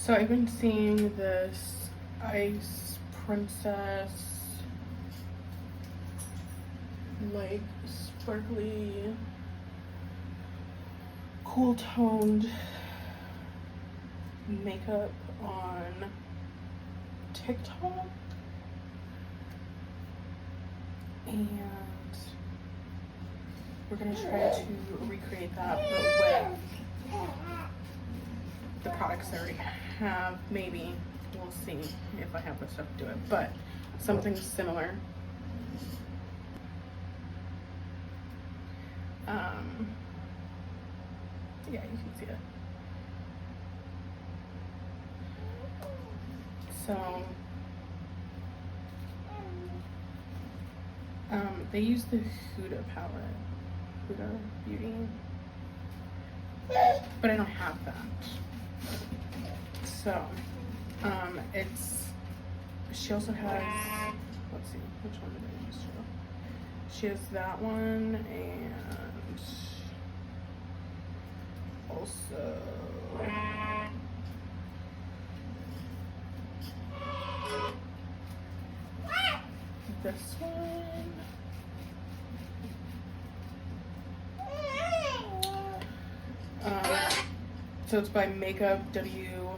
So I've been seeing this Ice Princess, like sparkly, cool toned makeup on TikTok, and we're gonna try to recreate that, but with the products I already have. Maybe we'll see if I have the stuff to do it, but something similar. Yeah, you can see it. So they use the Huda palette, Huda Beauty, but I don't have that. So she also has, let's see, which one did I use? She has that one, and also this one. So it's by Makeup WLP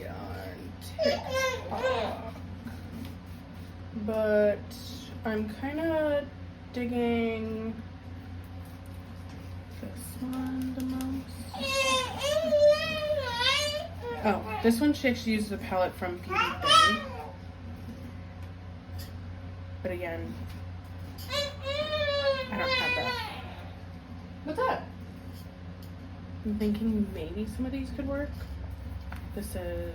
on TikTok. But I'm kind of digging this one the most. Oh, this one she actually uses a palette from Beauty Bay. But again, I don't have that. What's that? I'm thinking maybe some of these could work. This is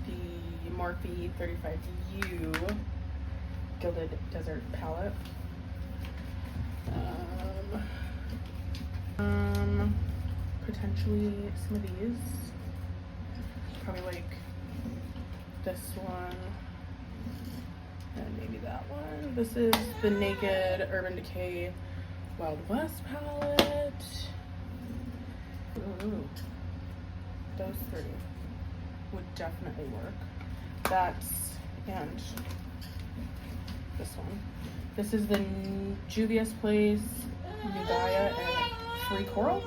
the Morphe 35U Gilded Desert palette. Potentially some of these. Probably like this one and maybe that one. This is the Naked Urban Decay Wild West palette. Ooh, those three would definitely work. That's, and this one. This is the Juvia's Place, Nubia, and Free Coral.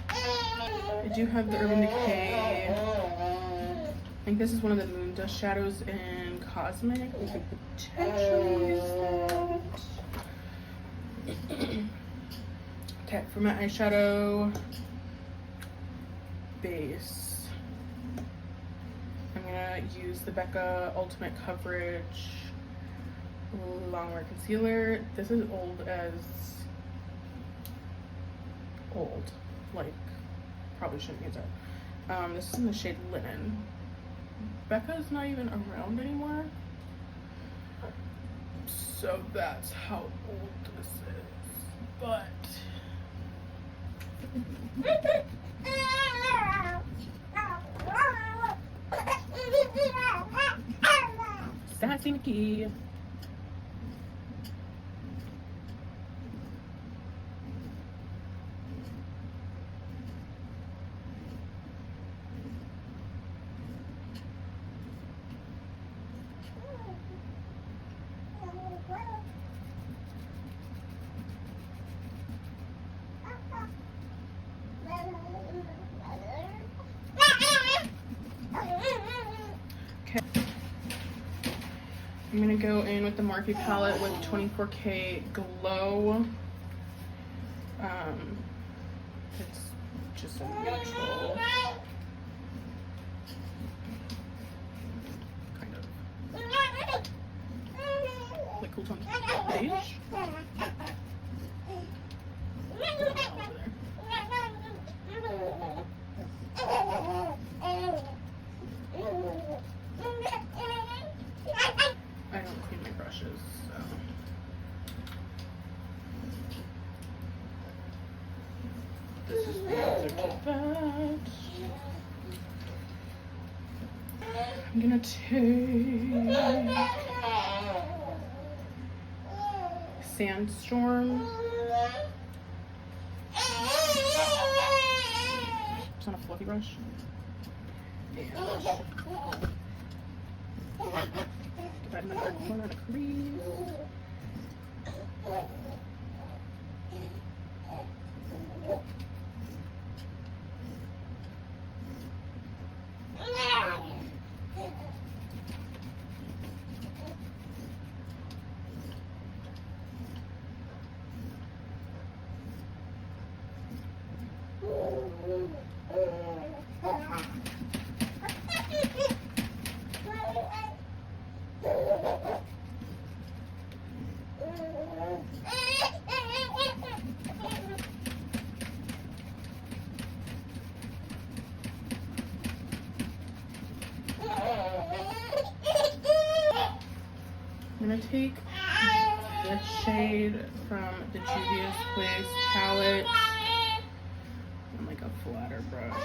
I do have the Urban Decay. I think this is one of the Moon Dust shadows in Cosmic. We could potentially use that. Okay, for my eyeshadow base, I'm gonna use the Becca Ultimate Coverage Longwear Concealer. This is old as old, like probably shouldn't use it. This is in the shade Linen. Becca's not even around anymore, so that's how old this is. But Sassy Mickey. I'm gonna go in with the Morphe palette with 24K Glow. It's just a neutral kind of like cool tone beige. I don't clean my brushes, so. This is the answer to that. I'm gonna take Sandstorm just on a fluffy brush. And divide in the dark corner of the crease. I'm gonna take the shade from the Juvia's Place palette and like a flatter brush.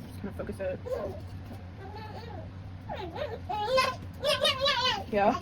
Just gonna focus it. Yeah.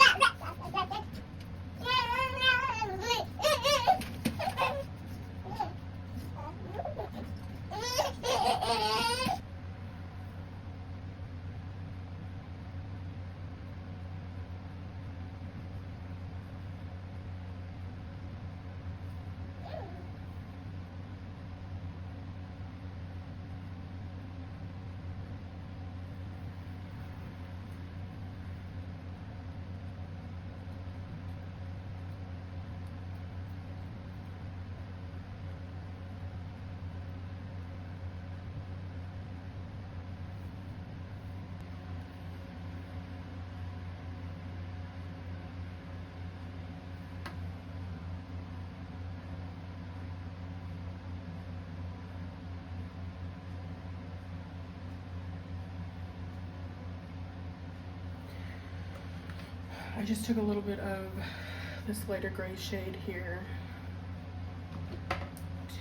I just took a little bit of this lighter gray shade here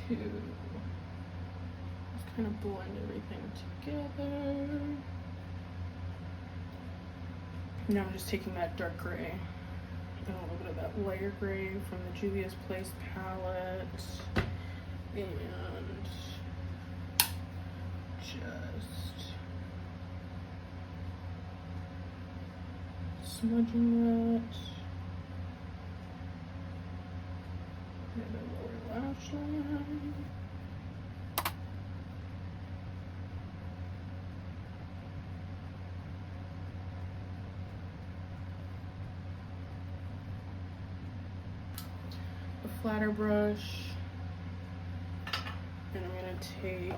to just kind of blend everything together. Now I'm just taking that dark gray and a little bit of that lighter gray from the Juvia's Place palette and just smudging that and the lower lash line. A flatter brush, and I'm gonna take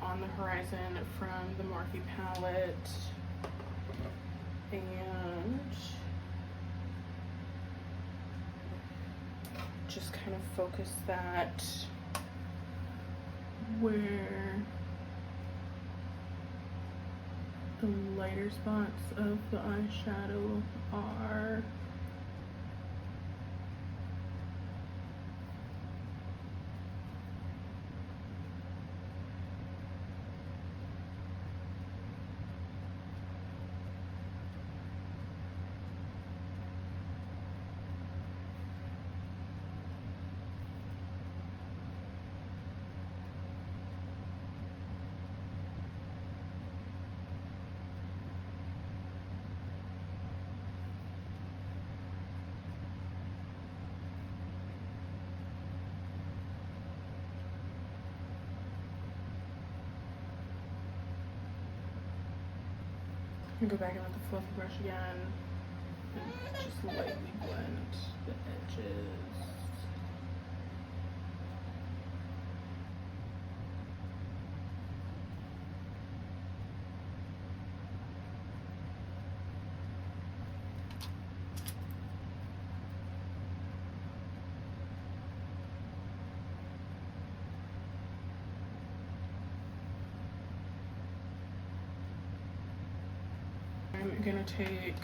On the Horizon from the Morphe palette and just kind of focus that where the lighter spots of the eyeshadow are. And go back in with the fluffy brush again and just lightly blend the edges. I'm gonna take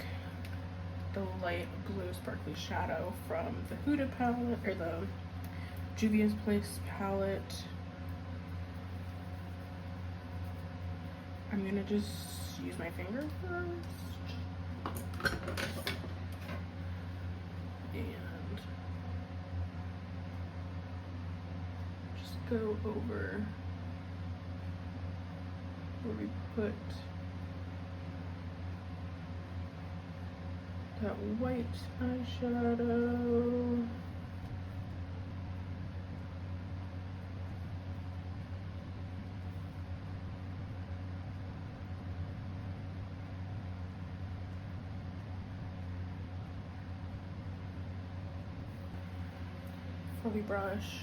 the light blue sparkly shadow from the Huda palette, or the Juvia's Place palette. I'm gonna just use my finger first. go over where we put that white eyeshadow. Fluffy brush.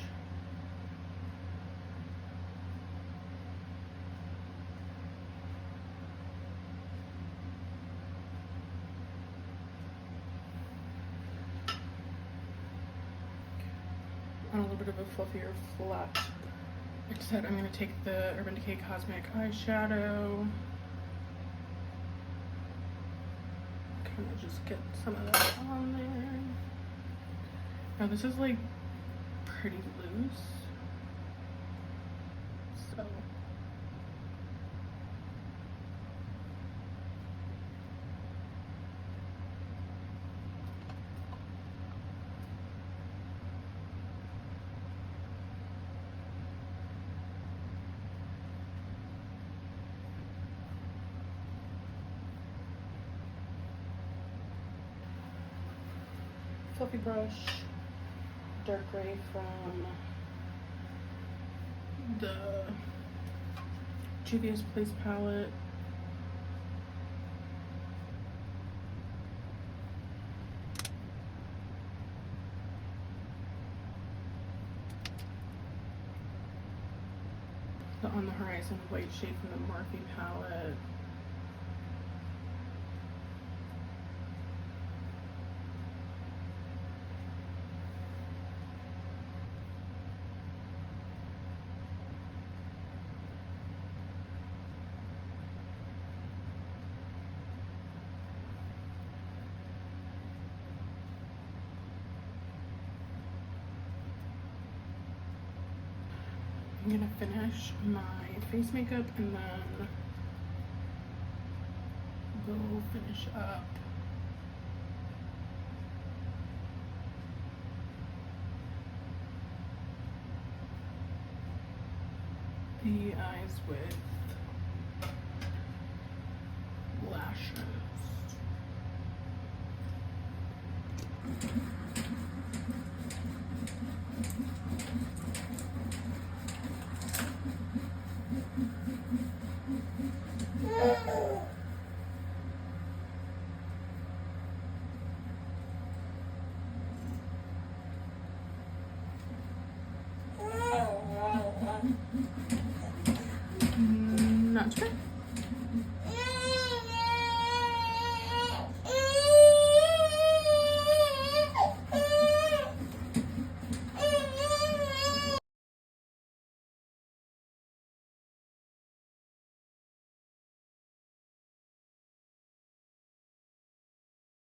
On a little bit of a fluffier flat. Like I said, I'm going to take the Urban Decay Cosmic eyeshadow. Kind of just get some of that on there. Now this is like pretty loose. So fluffy brush, dark gray from the Juvia's Place palette. The On the Horizon white shade from the Morphe palette. I'm gonna finish my face makeup and then go finish up the eyes with lashes. Not too bad.